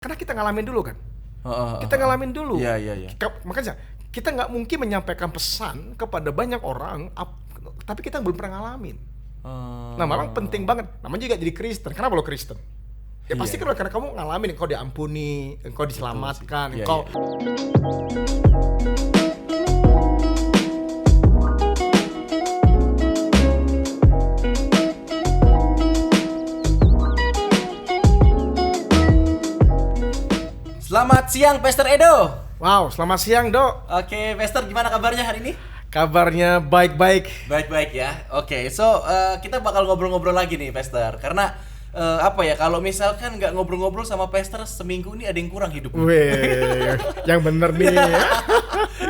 Karena kita ngalamin dulu kan. Kita Heeh. ngalamin dulu. Iya. Makanya kita nggak mungkin menyampaikan pesan kepada banyak orang, tapi kita belum pernah ngalamin. Nah, memang penting banget. Namanya juga jadi Kristen. Kenapa lo Kristen? Ya pasti kan karena kamu ngalamin, engkau diampuni, engkau diselamatkan, Iya, engkau. Selamat siang, Pastor Edo. Wow, selamat siang, Dok. Oke, Pastor, gimana kabarnya hari ini? Kabarnya baik-baik. Baik-baik ya. Oke, kita bakal ngobrol-ngobrol lagi nih, Pastor. Karena kalau misalkan nggak ngobrol-ngobrol sama Pastor seminggu ini ada yang kurang hidup. Weh, yang bener nih.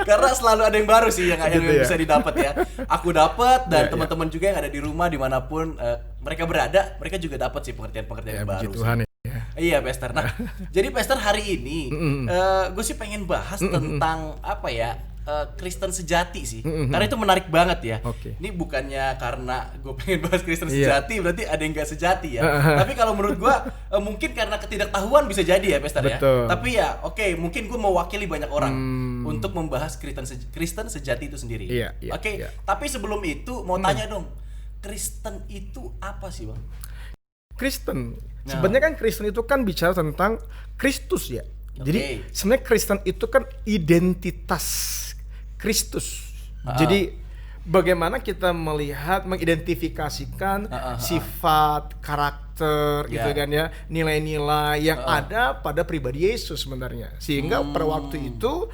Karena selalu ada yang baru sih yang Gitu ya? bisa didapat ya. Aku dapat dan Iya. teman-teman juga yang ada di rumah dimanapun mereka berada, mereka juga dapat sih pengertian-pengertian Ya yang baru. puji sih. Tuhan ya. Iya, Pastor. Nah, jadi Pastor hari ini gue sih pengen bahas tentang Kristen sejati sih. Karena itu menarik banget ya. Oke. Ini bukannya karena gue pengen bahas Kristen Iya. sejati berarti ada yang gak sejati ya. Tapi kalau menurut gue mungkin karena ketidaktahuan bisa jadi ya, Pastor ya. Betul. Tapi ya mungkin gue mewakili banyak orang untuk membahas Kristen sejati itu sendiri. Iya. Oke. Tapi sebelum itu mau tanya dong, Kristen itu apa sih, Bang? Kristen. Nah. Sebenarnya kan Kristen itu kan bicara tentang Kristus ya. Jadi sebenarnya Kristen itu kan identitas Kristus. Jadi bagaimana kita melihat, mengidentifikasikan sifat, karakter gitu kan ya, nilai-nilai yang ada pada pribadi Yesus sebenarnya. Sehingga pada waktu itu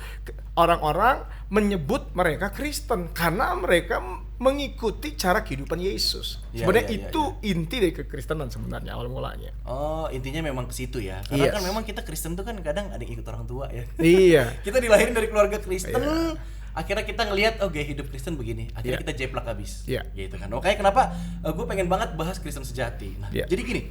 orang-orang menyebut mereka Kristen karena mereka mengikuti cara kehidupan Yesus. Sebenarnya itu inti dari kekristenan sebenarnya awal mulanya. Oh, intinya memang ke situ ya. Karena Yes. kan memang kita Kristen tuh kan kadang ada yang ikut orang tua ya. Iya. Kita dilahirin dari keluarga Kristen. Akhirnya kita ngelihat gaya hidup Kristen begini. Akhirnya kita jeplak habis. Iya. Gitu kan. Makanya kenapa gue pengen banget bahas Kristen sejati. Nah, jadi gini.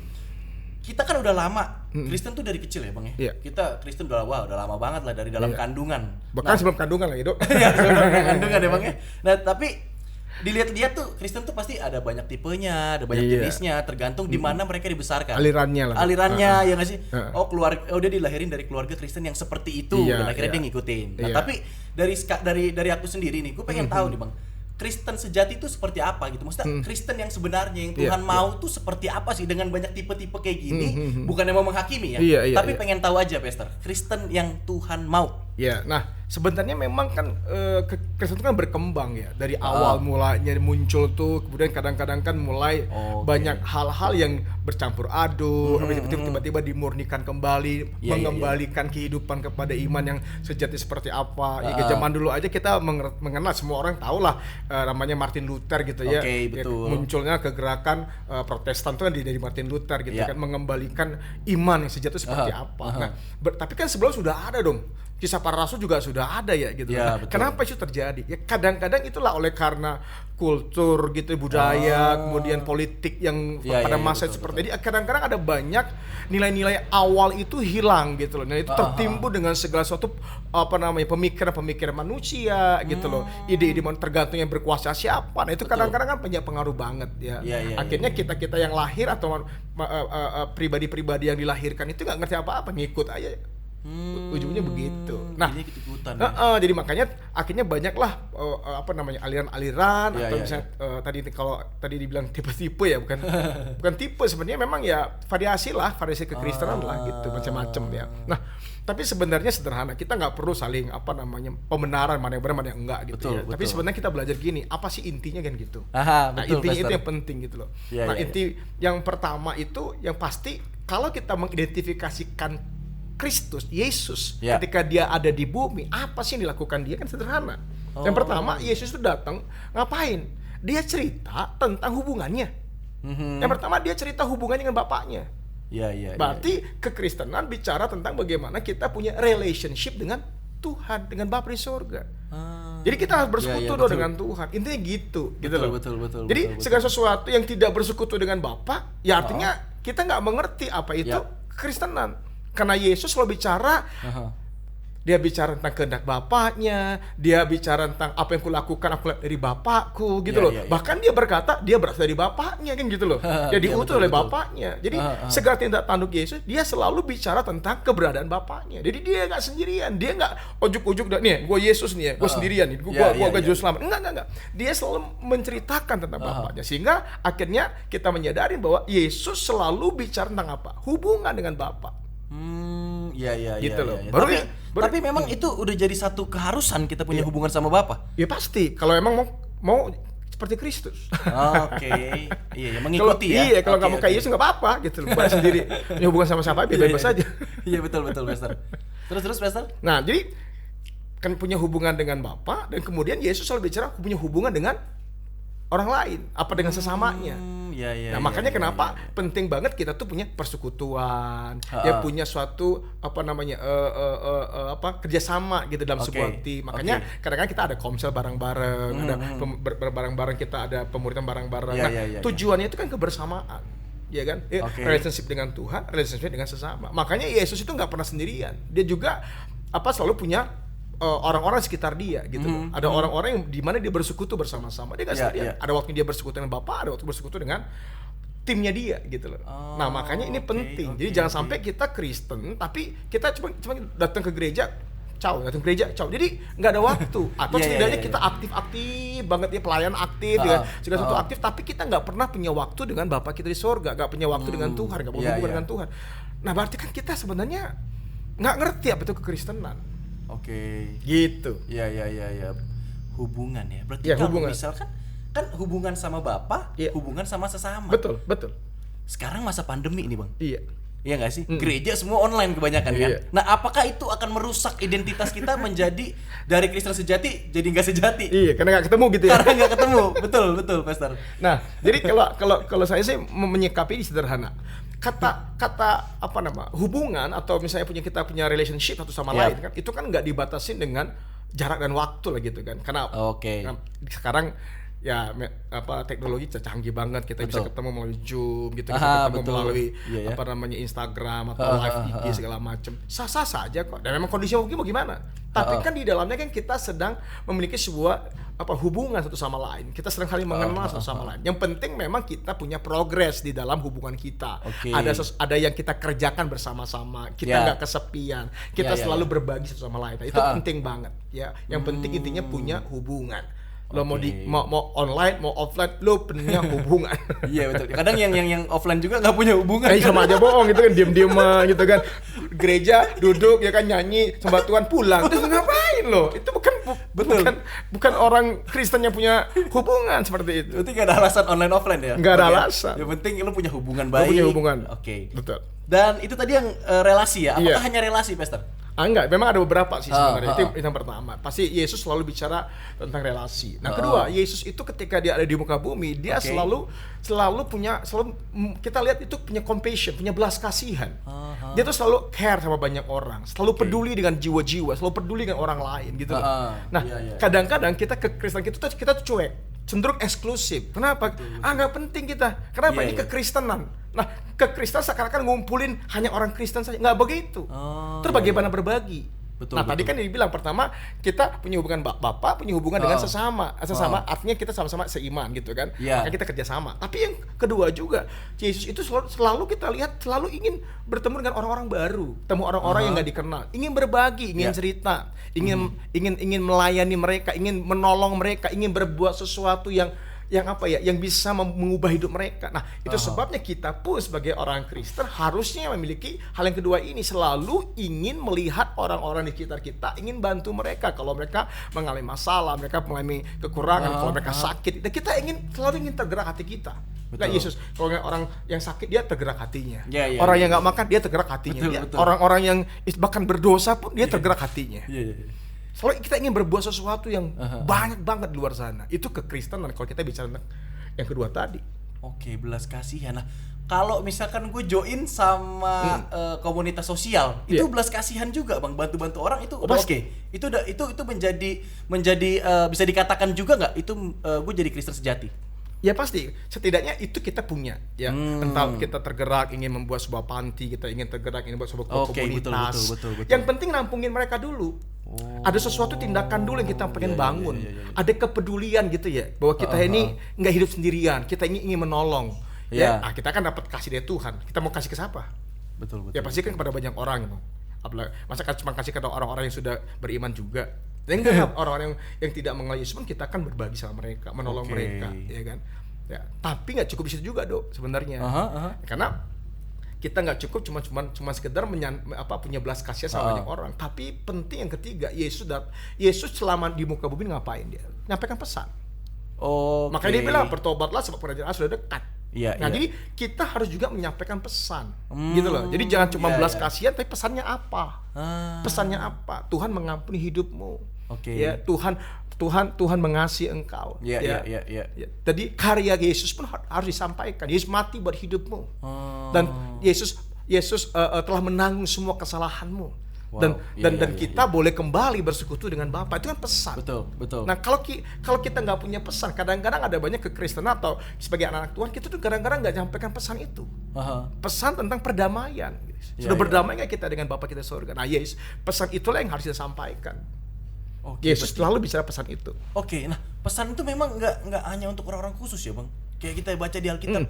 Kita kan udah lama Kristen tuh dari kecil ya, Bang ya. Iya. Kita Kristen udah lama banget lah dari dalam kandungan. Bahkan sebelum kandungan lagi, Dok. Ya, sebelum kandungan ya, Bang ya. Nah, tapi dilihat-lihat tuh Kristen tuh pasti ada banyak tipenya, ada banyak jenisnya, tergantung di mana mereka dibesarkan. Alirannya lah. Alirannya ya nggak sih? Dia dilahirin dari keluarga Kristen yang seperti itu Iya, dan akhirnya dia ngikutin. Nah, tapi dari aku sendiri nih, gue pengen tahu nih, Bang. Kristen sejati itu seperti apa gitu? Maksudnya Kristen yang sebenarnya yang Tuhan mau tuh seperti apa sih dengan banyak tipe-tipe kayak gini? Bukannya mau menghakimi ya, tapi pengen tahu aja, Pastor. Kristen yang Tuhan mau. Ya, nah sebenarnya memang kan Kristen itu kan berkembang ya dari awal mulanya muncul tuh, kemudian kadang-kadang kan mulai banyak hal-hal yang bercampur aduk, habis itu tiba-tiba dimurnikan kembali, mengembalikan kehidupan kepada iman yang sejati seperti apa. Ya, zaman dulu aja kita mengenal, semua orang tahu lah namanya Martin Luther gitu ya. Betul. Munculnya kegerakan Protestan itu kan dari Martin Luther gitu kan, mengembalikan iman yang sejati seperti apa. Nah, tapi kan sebelum sudah ada dong. Kisah para rasul juga sudah ada ya gitu. Kenapa itu terjadi? Ya kadang-kadang itulah oleh karena kultur gitu, budaya, kemudian politik yang pada masa seperti ini. Kadang-kadang ada banyak nilai-nilai awal itu hilang gitu loh. Nah, itu tertimbun dengan segala sesuatu pemikiran-pemikiran manusia gitu loh. Ide-ide tergantung yang berkuasa siapa. Nah, itu kadang-kadang kan punya pengaruh banget ya. Akhirnya kita yang lahir atau pribadi-pribadi yang dilahirkan itu nggak ngerti apa-apa, ngikut aja. Ujungnya begitu. Nah, jadi makanya akhirnya banyaklah aliran-aliran atau misalnya kalau tadi dibilang tipe-tipe ya, bukan tipe sebenarnya, memang ya variasi kekristenan lah gitu, macam-macam ya. Nah, tapi sebenarnya sederhana, kita nggak perlu saling pembenaran mana yang benar mana yang enggak gitu. Tapi sebenarnya kita belajar gini, apa sih intinya kan gitu. Intinya itu yang penting gitu loh. Inti yang pertama itu yang pasti kalau kita mengidentifikasikan Kristus, Yesus, ketika dia ada di bumi, apa sih yang dilakukan dia? Kan sederhana. Yang pertama, Yesus itu datang, ngapain? Dia cerita tentang hubungannya. Yang pertama, dia cerita hubungannya dengan Bapaknya. Berarti kekristenan bicara tentang bagaimana kita punya relationship dengan Tuhan, dengan Bapa di surga. Jadi kita harus bersekutu dengan Tuhan. Intinya gitu loh. Betul. Jadi segala sesuatu yang tidak bersekutu dengan Bapa, ya artinya kita nggak mengerti apa itu kekristenan. Karena Yesus selalu bicara dia bicara tentang kehendak Bapaknya, dia bicara tentang apa yang kulakukan, aku lihat dari Bapakku gitu loh. Bahkan dia berkata dia berasal dari Bapaknya kan gitu loh. Dia diutus oleh Bapaknya. Jadi segala tindak tanduk Yesus, dia selalu bicara tentang keberadaan Bapaknya. Jadi dia nggak sendirian, dia nggak ujuk-ujuk nih, gue Yesus nih ya, gue sendirian nih, gue juru selamat. Enggak. Dia selalu menceritakan tentang Bapaknya, sehingga akhirnya kita menyadari bahwa Yesus selalu bicara tentang apa? Hubungan dengan Bapa. Gitu loh. Tapi memang itu udah jadi satu keharusan kita punya hubungan sama Bapa. Ya pasti. Kalau emang mau seperti Kristus. Oke. Iya, mengikuti ya. Iya, kalau nggak mau kayak Yesus nggak apa-apa gitu. Buat sendiri. Punya hubungan sama siapa bebas saja. Iya betul Pastor. Terus Pastor. Nah, jadi kan punya hubungan dengan Bapa, dan kemudian Yesus selalu bicara punya hubungan dengan orang lain, apa dengan sesamanya. Nah, makanya kenapa penting banget kita tuh punya persekutuan, ya punya suatu kerjasama gitu dalam sebuah tim. Makanya kadang-kadang kita ada komsel bareng-bareng, ada bareng-bareng, kita ada pemuritan bareng-bareng. Tujuannya itu kan kebersamaan, ya kan? Relationship dengan Tuhan, relationship dengan sesama. Makanya Yesus itu nggak pernah sendirian. Dia juga selalu punya orang-orang sekitar dia gitu loh. Ada orang-orang yang di mana dia bersekutu bersama-sama. Dia nggak sendirian. Ada waktu dia bersekutu dengan Bapa, ada waktu bersekutu dengan timnya dia gitu loh. Nah, makanya ini penting. Jadi jangan sampai kita Kristen tapi kita cuma datang ke gereja, datang ke gereja, jadi nggak ada waktu. Atau setidaknya kita aktif banget ya, pelayan aktif, segala sesuatu aktif, tapi kita nggak pernah punya waktu dengan Bapa kita di sorga, nggak punya waktu dengan Tuhan, nggak punya hubungan dengan Tuhan. Nah, berarti kan kita sebenarnya nggak ngerti apa itu kekristenan. Gitu. Iya. Hubungan ya. Berarti kalau hubungan. Misalkan kan hubungan sama Bapa, hubungan sama sesama. Betul. Sekarang masa pandemi ini, Bang. Iya nggak sih? Gereja semua online kebanyakan kan? Nah, apakah itu akan merusak identitas kita menjadi dari Kristen sejati jadi nggak sejati? Iya, karena nggak ketemu gitu ya. Karena nggak ketemu, betul, Pastor. Nah, jadi kalau saya sih menyikapi sederhana. Kata hubungan atau misalnya kita punya relationship satu sama lain kan, itu kan nggak dibatasin dengan jarak dan waktu lah gitu kan. Karena sekarang ya teknologi canggih banget, kita bisa ketemu melalui Zoom gitu, kita ketemu melalui Instagram atau live IG segala macam. Sah-sah saja kok. Dan memang kondisi mungkin mau gimana. Tapi kan di dalamnya kan kita sedang memiliki sebuah hubungan satu sama lain. Kita sedang saling mengenal satu sama lain. Yang penting memang kita punya progres di dalam hubungan kita. Ada yang kita kerjakan bersama-sama. Kita nggak kesepian. Kita selalu berbagi satu sama lain. Nah, itu penting banget ya. Yang penting intinya punya hubungan. Lo mau online mau offline, lo punya hubungan. Iya betul. Kadang yang offline juga nggak punya hubungan. Sama aja bohong gitu kan, diem-dieman gitu kan. Gereja duduk ya kan, nyanyi sembah Tuhan, pulang. Terus ngapain lo? Itu bukan orang Kristen yang punya hubungan seperti itu. Berarti nggak ada alasan online offline ya? Nggak ada alasan. Yang penting lo punya hubungan baik. Lo punya hubungan. Betul. Dan itu tadi yang relasi ya? Apakah hanya relasi, Pastor? Enggak, memang ada beberapa sih sebenarnya. Itu yang pertama. Pasti Yesus selalu bicara tentang relasi. Nah, kedua, Yesus itu ketika dia ada di muka bumi, dia selalu kita lihat itu punya compassion, punya belas kasihan. Dia tuh selalu care sama banyak orang, selalu peduli dengan jiwa-jiwa, selalu peduli dengan orang lain gitu. Nah, kadang-kadang kita ke Kristen kita tuh cuek, cenderung eksklusif. Kenapa? Nggak penting kita. Kenapa? Ini kekristenan. Nah, kekristenan seakan-akan ngumpulin hanya orang Kristen saja. Nggak begitu. Terus bagaimana berbagi? Tadi kan dibilang pertama kita punya hubungan Bapa, punya hubungan dengan sesama. Sesama artinya kita sama-sama seiman gitu kan. Makanya kita kerjasama. Tapi yang kedua juga, Yesus itu selalu kita lihat selalu ingin bertemu dengan orang-orang baru, ketemu orang-orang yang nggak dikenal, ingin berbagi, ingin cerita, ingin melayani mereka, ingin menolong mereka, ingin berbuat sesuatu yang bisa mengubah hidup mereka. Nah, itu sebabnya kita pun sebagai orang Kristen harusnya memiliki hal yang kedua ini, selalu ingin melihat orang-orang di sekitar kita, ingin bantu mereka kalau mereka mengalami masalah, mereka mengalami kekurangan, kalau mereka sakit. Dan kita selalu ingin tergerak hati kita. Nah, Yesus, kalau orang yang sakit dia tergerak hatinya. Orang yang nggak makan dia tergerak hatinya. Orang yang bahkan berdosa pun dia tergerak hatinya. Soalnya kita ingin berbuat sesuatu yang banyak banget di luar sana. Itu kekristenan kalau kita bicara tentang yang kedua tadi. Belas kasihan. Nah, kalau misalkan gue join sama komunitas sosial, itu belas kasihan juga, Bang, bantu-bantu orang itu udah Itu menjadi bisa dikatakan juga nggak itu gue jadi Kristen sejati? Ya pasti, setidaknya itu kita punya ya. Entah kita tergerak ingin membuat sebuah panti, kita ingin tergerak ingin membuat sebuah komunitas. Betul. Yang penting nampungin mereka dulu. Ada sesuatu tindakan dulu yang kita pengen bangun. Ada kepedulian gitu ya, bahwa kita ini nggak hidup sendirian, kita ingin menolong. Ya, nah, kita kan dapat kasih dari Tuhan. Kita mau kasih ke siapa? Betul. Ya pasti kan kepada banyak orang gitu. Apalagi masa cuma kasih ke orang-orang yang sudah beriman juga. Dan enggak orang-orang yang tidak mengenal Yesus pun kita akan berbagi sama mereka, menolong mereka, ya kan? Ya, tapi nggak cukup di situ juga, Dok, sebenarnya. Karena kita nggak cukup cuma sekedar punya belas kasihan sama banyak orang. Tapi penting yang ketiga, Yesus selama di muka bumi ngapain dia? Nyampaikan pesan. Makanya dia bilang bertobatlah sebab kerajaan Allah sudah dekat. Jadi kita harus juga menyampaikan pesan, gitu loh. Jadi jangan cuma belas kasihan, tapi pesannya apa? Pesannya apa? Tuhan mengampuni hidupmu. Ya, Tuhan mengasihi engkau. Jadi karya Yesus pun harus disampaikan. Yesus mati buat hidupmu. Dan Yesus telah menanggung semua kesalahanmu. Dan kita boleh kembali bersekutu dengan Bapa. Itu kan pesan. Betul. Nah, kalau kita nggak punya pesan, kadang-kadang ada banyak kekristenan atau sebagai anak Tuhan kita tuh kadang-kadang nggak nyampaikan pesan itu. Pesan tentang perdamaian. Sudah berdamai nggak kita dengan Bapa kita di surga? Nah, Yesus, pesan itulah yang harus disampaikan. Yesus selalu bicara pesan itu. Nah pesan itu memang nggak hanya untuk orang-orang khusus ya, Bang. Kayak kita baca di Alkitab,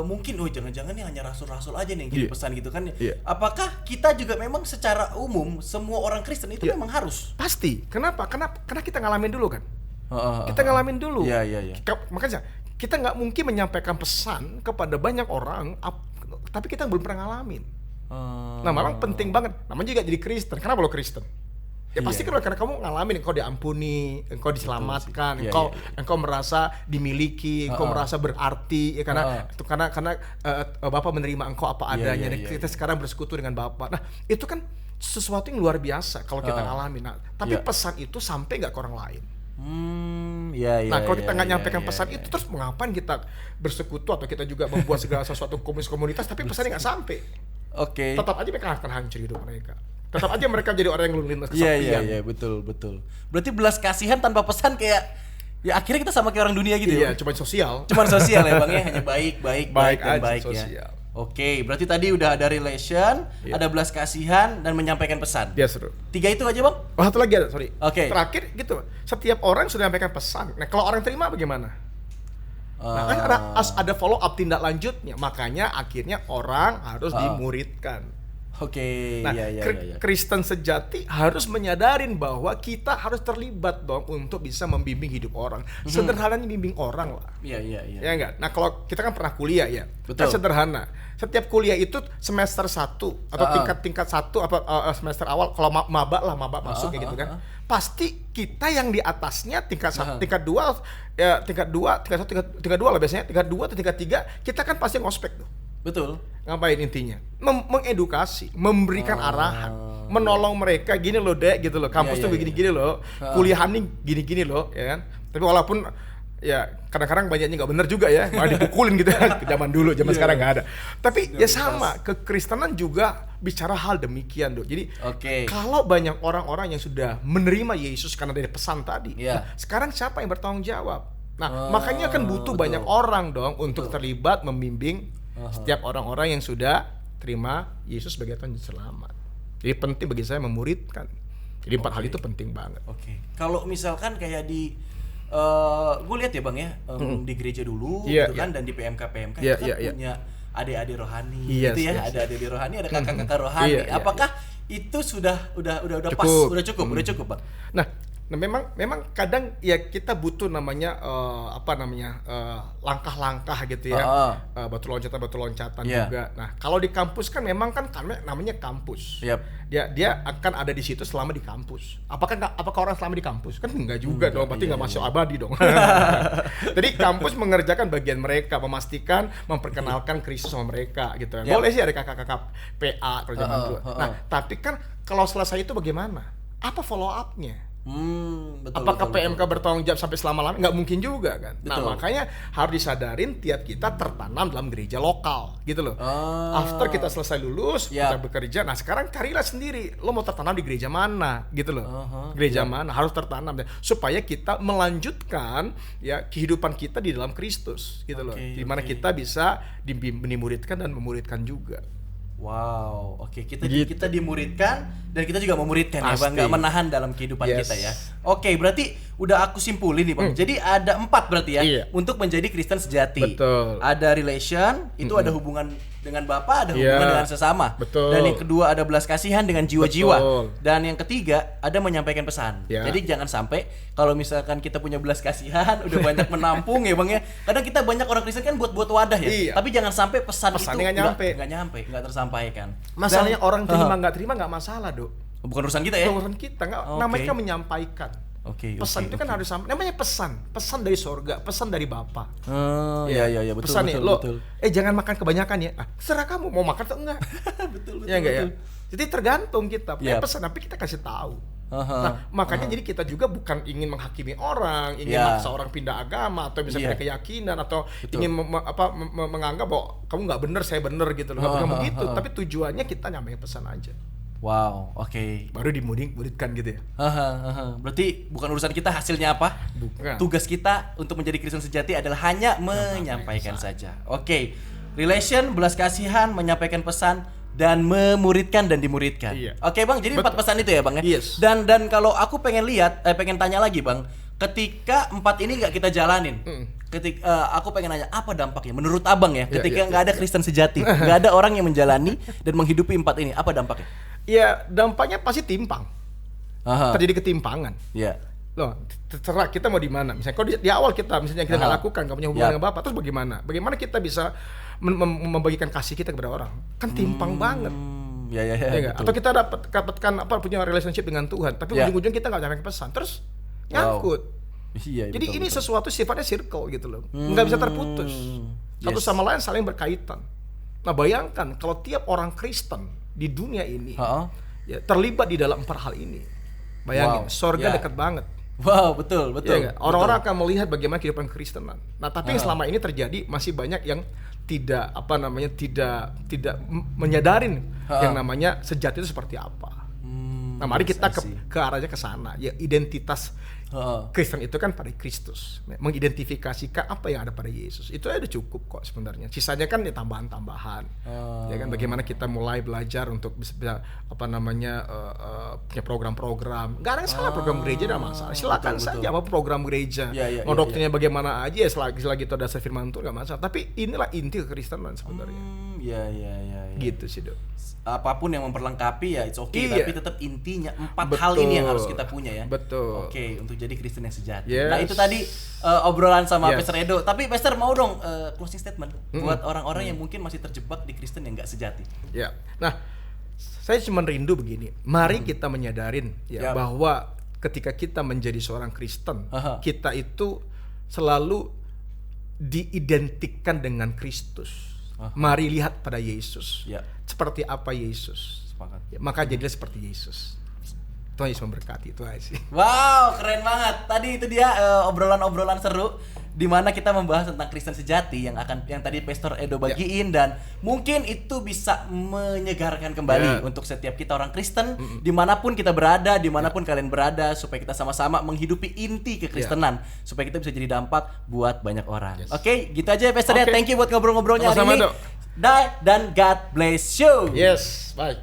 mungkin jangan-jangan nih hanya rasul-rasul aja nih yang kirim pesan gitu kan. Apakah kita juga memang secara umum semua orang Kristen itu memang harus? Pasti. Kenapa? Karena kita ngalamin dulu kan. Kita ngalamin dulu. Makanya kita nggak mungkin menyampaikan pesan kepada banyak orang tapi kita belum pernah ngalamin. Nah, memang penting banget. Namanya juga jadi Kristen. Kenapa lo Kristen? Ya pasti kan karena kamu ngalamin, engkau diampuni, engkau diselamatkan, engkau merasa dimiliki, engkau merasa berarti, ya karena Bapa menerima engkau apa adanya, dan kita sekarang bersekutu dengan Bapa. Nah, itu kan sesuatu yang luar biasa kalau kita ngalamin. Nah, tapi pesan itu sampai nggak ke orang lain. Nah, kalau kita nggak nyampaikan pesan itu, terus mengapain kita bersekutu atau kita juga membuat segala sesuatu komunitas, tapi pesannya nggak sampai. Tetap aja mereka akan hancur hidup mereka. Tetap aja mereka jadi orang yang lintas kesepian. Iya, betul. Berarti belas kasihan tanpa pesan kayak ya akhirnya kita sama kayak orang dunia gitu ya. Iya, cuma sosial ya, Bang ya, hanya baik ya. Berarti tadi udah ada relation, ada belas kasihan dan menyampaikan pesan. Iya, seru. 3 itu aja, Bang? Satu lagi ada, sorry. Terakhir gitu. Setiap orang sudah menyampaikan pesan. Nah, kalau orang terima bagaimana? Nah, kan ada follow up tindak lanjutnya. Makanya akhirnya orang harus dimuridkan. Kristen sejati harus menyadarin bahwa kita harus terlibat dong untuk bisa membimbing hidup orang. Sederhananya bimbing orang lah. Iya. Ya enggak? Nah, kalau kita kan pernah kuliah ya. Kan sederhana. Setiap kuliah itu semester 1 atau tingkat 1 semester awal, kalau maba masuk kayak gitu kan. Pasti kita yang di atasnya tingkat 1, tingkat 2 ya, tingkat 2 lah biasanya, tingkat 2 atau tingkat 3 kita kan pasti ngospek tuh. Betul. Ngapain intinya? Mengedukasi, memberikan arahan, menolong mereka, gini loh Dek, gitu loh. Kampus tuh begini-gini loh, kuliahan nih gini-gini loh, ya kan? Tapi walaupun ya kadang-kadang banyaknya nggak bener juga ya, malah dipukulin gitu kan. Zaman dulu, sekarang nggak ada. Tapi ya sama, kekristenan juga bicara hal demikian, Dok. Jadi kalau banyak orang-orang yang sudah menerima Yesus karena dari pesan tadi, nah, sekarang siapa yang bertanggung jawab? Nah, makanya kan butuh banyak orang dong untuk terlibat membimbing setiap orang-orang yang sudah terima Yesus sebagai Tuhan dan Selamat. Jadi penting bagi saya memuridkan. Jadi 4 hal itu penting banget. Kalau misalkan kayak di gue lihat ya Bang ya, di gereja dulu dan di PMK kita punya adik-adik rohani gitu ya, ada adik-adik rohani, ada kakak-kakak rohani. Apakah itu sudah cukup Bang? Nah, memang kadang ya kita butuh namanya langkah-langkah gitu ya, batu loncatan juga. Nah, kalau di kampus kan memang kan namanya kampus. Dia akan ada di situ selama di kampus. Apakah orang selama di kampus? Kan enggak juga dong, berarti nggak masuk abadi dong. Jadi kampus mengerjakan bagian mereka, memastikan, memperkenalkan Kristus sama mereka gitu. Boleh sih ada kakak-kakak PA kalau zaman dulu. Nah, tapi kan kalau selesai itu bagaimana? Apa follow up-nya? Betul, Apakah betul, PMK bertanggung jawab sampai selama-lamanya? Nggak mungkin juga kan. Nah, Betul. makanya harus disadarin tiap kita tertanam dalam gereja lokal gitu loh. After kita selesai lulus, kita bekerja. Nah, sekarang carilah sendiri. Lo mau tertanam di gereja mana gitu loh. Gereja mana harus tertanam supaya kita melanjutkan ya kehidupan kita di dalam Kristus gitu loh. Di mana kita bisa dimuridkan dan memuridkan juga. Wow, oke. Kita dimuridkan dan kita juga memuridkan ya Bang, nggak menahan dalam kehidupan kita ya. Oke, berarti udah aku simpulin nih Bang. Jadi ada 4 berarti ya untuk menjadi Kristen sejati. Betul. Ada relation, itu ada hubungan dengan Bapa, ada hubungan dengan sesama. Betul. Dan yang kedua ada belas kasihan dengan jiwa-jiwa. Dan yang ketiga ada menyampaikan pesan. Jadi jangan sampai kalau misalkan kita punya belas kasihan, udah banyak menampung ya Bang ya. Kadang kita banyak orang Kristen kan buat wadah ya. Tapi jangan sampai pesannya itu nggak tersampaikan. Masalahnya orang terima nggak terima nggak masalah, Dok. Bukan urusan kita ya? Bukan urusan kita, namanya kan menyampaikan. Pesan itu kan harus namanya pesan dari sorga, pesan dari Bapa. Iya betul. Pesan betul. Jangan makan kebanyakan ya. Serah kamu mau makan atau enggak. betul. Ya enggak ya. Jadi tergantung kita punya pesan, tapi kita kasih tahu. Nah, makanya jadi kita juga bukan ingin menghakimi orang, ingin maksa orang pindah agama atau misalnya pindah keyakinan atau ingin menganggap bahwa kamu nggak benar, saya benar gitu loh. Bukan begitu, tapi tujuannya kita nyampein pesan aja. Wow, oke. Baru dimuridkan gitu ya. Berarti bukan urusan kita hasilnya apa? Bukan. Tugas kita untuk menjadi Kristen sejati adalah hanya menyampaikan saja. Oke. Relation, belas kasihan, menyampaikan pesan dan memuridkan dan dimuridkan. Oke, Bang. Jadi 4 pesan itu ya, Bang ya. Yes. Dan kalau aku pengen pengen tanya lagi, Bang. Ketika 4 ini nggak kita jalanin, aku pengen nanya apa dampaknya menurut Abang ya? Ketika nggak ada Kristen sejati, nggak ada orang yang menjalani dan menghidupi 4 ini, apa dampaknya? Ya dampaknya pasti timpang. Terjadi ketimpangan. Iya. Loh, terserah kita mau di mana. Misalnya kalau di awal kita misalnya kita nggak lakukan, nggak punya hubungan dengan Bapak, terus bagaimana? Bagaimana kita bisa membagikan kasih kita kepada orang? Kan timpang banget. Ya, atau kita dapatkan punya relationship dengan Tuhan, tapi ujung-ujung kita nggak nyampe pesan, terus nyangkut. Jadi ini sesuatu sifatnya circle gitu loh, nggak bisa terputus. Satu sama lain saling berkaitan. Nah bayangkan kalau tiap orang Kristen di dunia ini ya terlibat di dalam 4 hal ini, bayangin sorga dekat banget. Wow, betul. Orang-orang akan melihat bagaimana kehidupan Kristenan. Nah tapi yang selama ini terjadi masih banyak yang tidak tidak menyadarin yang namanya sejati itu seperti apa. Nah mari kita ke arahnya ke sana ya, identitas Kristen itu kan pada Kristus, mengidentifikasikan apa yang ada pada Yesus. Itu ada cukup kok sebenarnya. Sisanya kan ya tambahan-tambahan. Ya kan bagaimana kita mulai belajar untuk bisa punya program-program. Enggak ada yang salah program gereja, enggak masalah. Silakan saja apa program gereja. Mau doktrinya bagaimana aja ya, selagi itu dasar firman Tuhan enggak masalah. Tapi inilah inti kekristenan sebenarnya. Iya. Gitu sih, Dok. Apapun yang memperlengkapi ya it's okay, tapi tetap intinya 4 hal ini yang harus kita punya ya. Betul. Oke, untuk jadi Kristen yang sejati. Yes. Nah, itu tadi obrolan sama Pastor Edo. Tapi Pastor mau dong closing statement buat orang-orang yang mungkin masih terjebak di Kristen yang enggak sejati. Ya. Nah, saya cuma rindu begini. Mari kita menyadarin bahwa ketika kita menjadi seorang Kristen, kita itu selalu diidentikan dengan Kristus. Mari lihat pada Yesus. Seperti apa Yesus. Ya, maka jadilah seperti Yesus. Tuhan Yesus memberkati, itu aja sih. Wow, keren banget. Tadi itu dia obrolan-obrolan seru di mana kita membahas tentang Kristen sejati yang tadi Pastor Edo bagiin dan mungkin itu bisa menyegarkan kembali untuk setiap kita orang Kristen dimanapun kita berada, dimanapun kalian berada, supaya kita sama-sama menghidupi inti kekristenan supaya kita bisa jadi dampak buat banyak orang. Oke, gitu aja Pastor ya. Thank you buat ngobrol-ngobrolnya hari ini. Dan God bless you. Yes, bye.